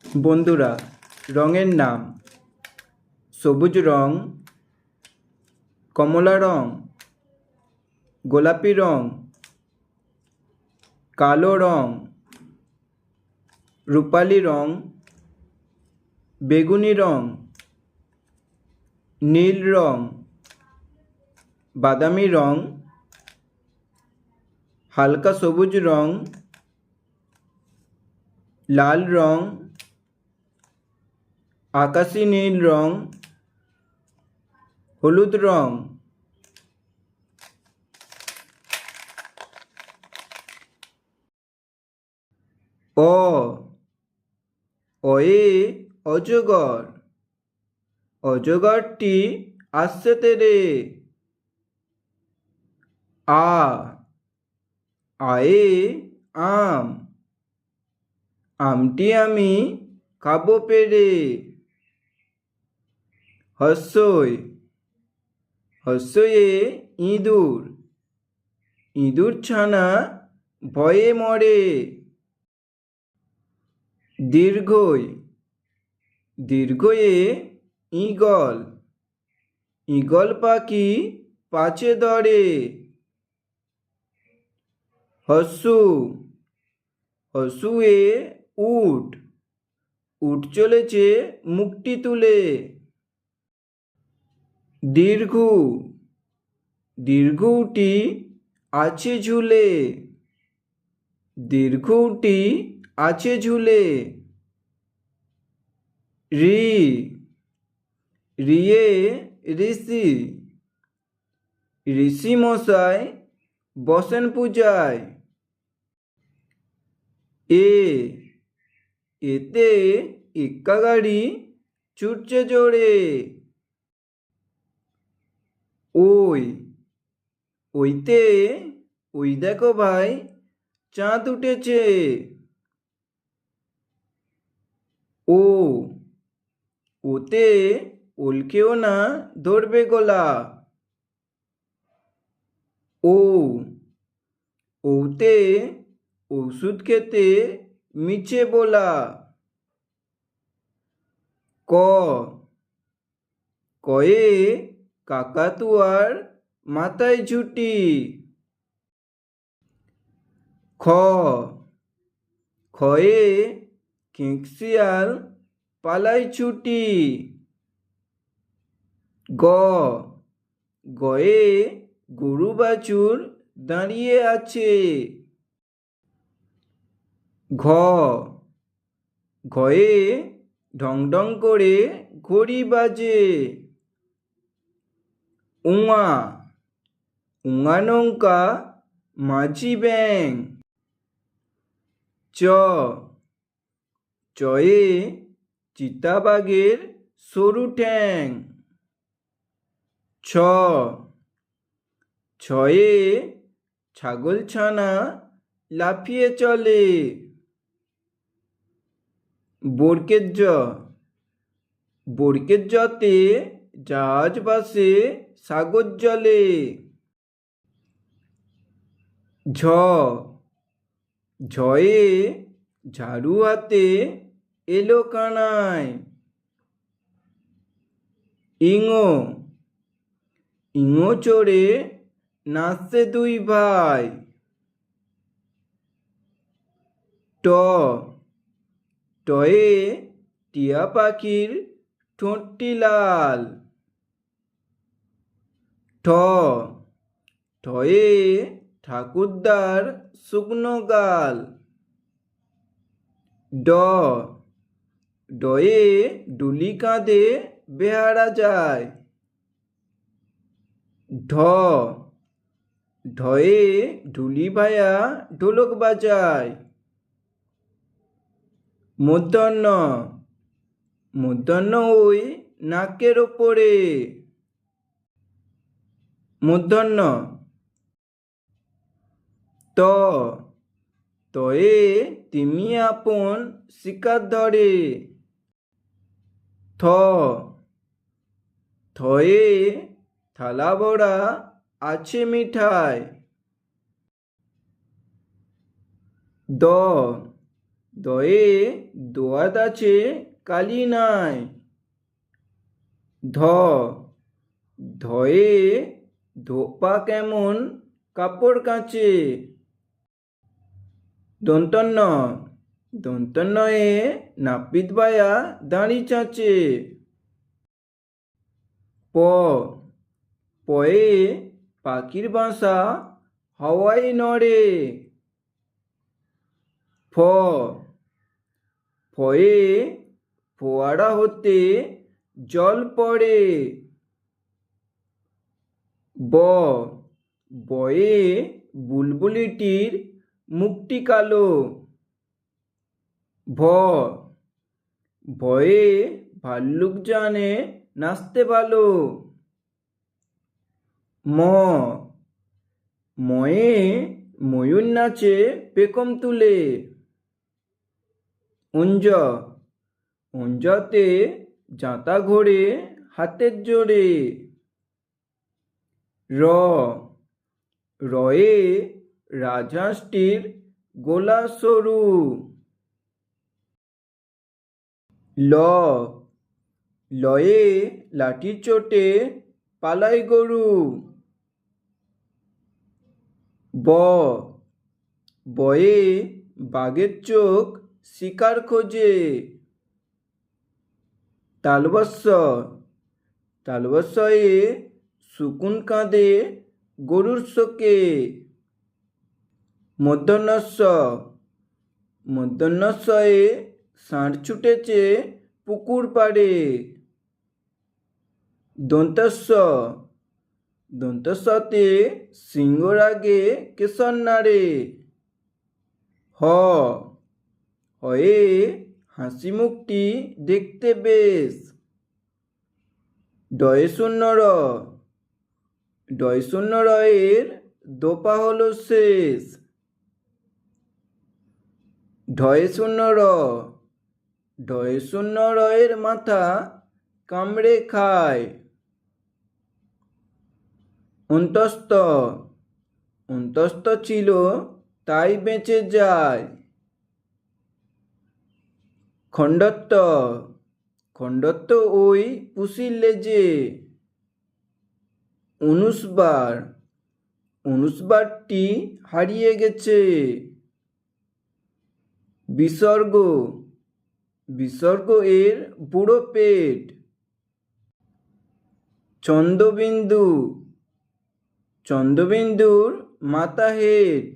বন্ধুরা, রঙের নাম: সবুজ রং, কমলা রং, গোলাপি রং, কালো রং, রূপালি রং, বেগুনি রং, নীল রং, বাদামি রং, হালকা সবুজ রং, লাল রং, আকাশি নীল রং, হলুদ রং। অয়ে অজগর, অজগরটি আসছে তেরে। আয়ে আম, আমটি আমি খাবো পেরে। হর্ষই, হর্ষয়ে ইঁদুর, ইঁদুর ছানা ভয়ে মরে। দীর্ঘই, দীর্ঘয়ে ঈগল, ঈগল পাখি পাছে ধরে। হর্ষু, হর্ষুয়ে উট, উট চলেছে মুখটি তুলে। দীর্ঘু, দীর্ঘটি আছে ঝুলে, দীর্ঘটি আছে ঝুলে। রি, রিয়ে ঋষি, ঋষি মশাই বসেন পূজায়। এতে এক্কা গাড়ি ছুটছে জোরে। ওই, ওইতে ওই দেখো ভাই চাঁদ উঠেছে। ও, ওতে ওলকেও না ধরবে গলা। ওতে ওষুধ খেতে মিছে বলা। কয়ে কাকাতুয়ার মাথায় ঝুঁটি। খয়ে খেঁকশিয়াল পালাই ছুটি। গয়ে গরু বাছুর দাঁড়িয়ে আছে। ঘয়ে ঢং ঢং করে ঘড়ি বাজে। উঙা, উঙা নৌকা মাঝি ব্যাং। চয়ে চিতাবাঘের সরু ঠ্যাং। ছয়ে ছাগল ছানা লাফিয়ে চলে। বরকের জতে জাহাজ ভাসে সাগর জলে। ঝয়ে ঝাড়ু হাতে এলো কানায়। ইঙো চড়ে নাচছে দুই ভাই। টয়ে টিয়া পাখির ঠোঁটটি লাল। ঠয়ে ঠাকুরদার শুকনো গাল। ডয়ে ডুলি কাঁধে বেহারা যায়। ঢয়ে ঢুলি ভায়া ঢোলক বাজায়। মূর্ধন্য ওই নাকের ওপরে। মূর্ধন্য। তয়ে তিমি আপন শিকার ধরে। থয়ে থালা ভরা আছে মিঠাই। দয়ে দোয়াত আছে কালি নাই। ধ ধয়ে ধোপা কেমন কাপড় কাচে। দন্তন্য দন্তন্নয়ে নাপিত বায়া দাঁড়ি চাচে। প পয়ে পাখির বাসা হাওয়ায় নড়ে। ফ ফয়ে ফোয়ারা হতে জল পড়ে। ব বয়ে বুলবুলিটির মুখটি কালো। ভ ভয়ে ভাল্লুক জানে নাচতে ভালো। ম ময়ে ময়ূর নাচে পেখম তুলে। উঞ্জ উঞ্জতে জাঁতা ঘোরে হাতের জোরে। র রয়ে রাজহাঁসটির গোলা সরু। ল লয়ে লাঠির চোটে পালাই গরু। ব বয়ে বাঘের চোখ শিকার খোঁজে। তালবস্য তালবস্যয়ে শুকুন কাঁদে গরুর শোকে। মূর্ধন্যস্য মূর্ধন্যস্যয়ে ষাঁড় ছুটেছে পুকুর পাড়ে। দন্তস্য দন্তস্যতে সিংহ রাগে কেশর নাড়ে। হ হয়ে হাসি মুখটি দেখতে বেশ। ডয়ে শূন্য র ডয় শূন্য রয়ের দোপা হলো শেষ। ঢয়ে শূন্য র ঢয়ে শূন্য রয়ের মাথা কামড়ে খায়। অন্তস্থ অন্তস্থ ছিল তাই বেঁচে যায়। খণ্ডত্ব খণ্ডত্ব ওই পুষির লেজে। অনুস্বার অনুস্বারটি হারিয়ে গেছে। বিসর্গ বিসর্গ এর বুড়ো পেট। চন্দ্রবিন্দু চন্দ্রবিন্দুর মাথা হেট।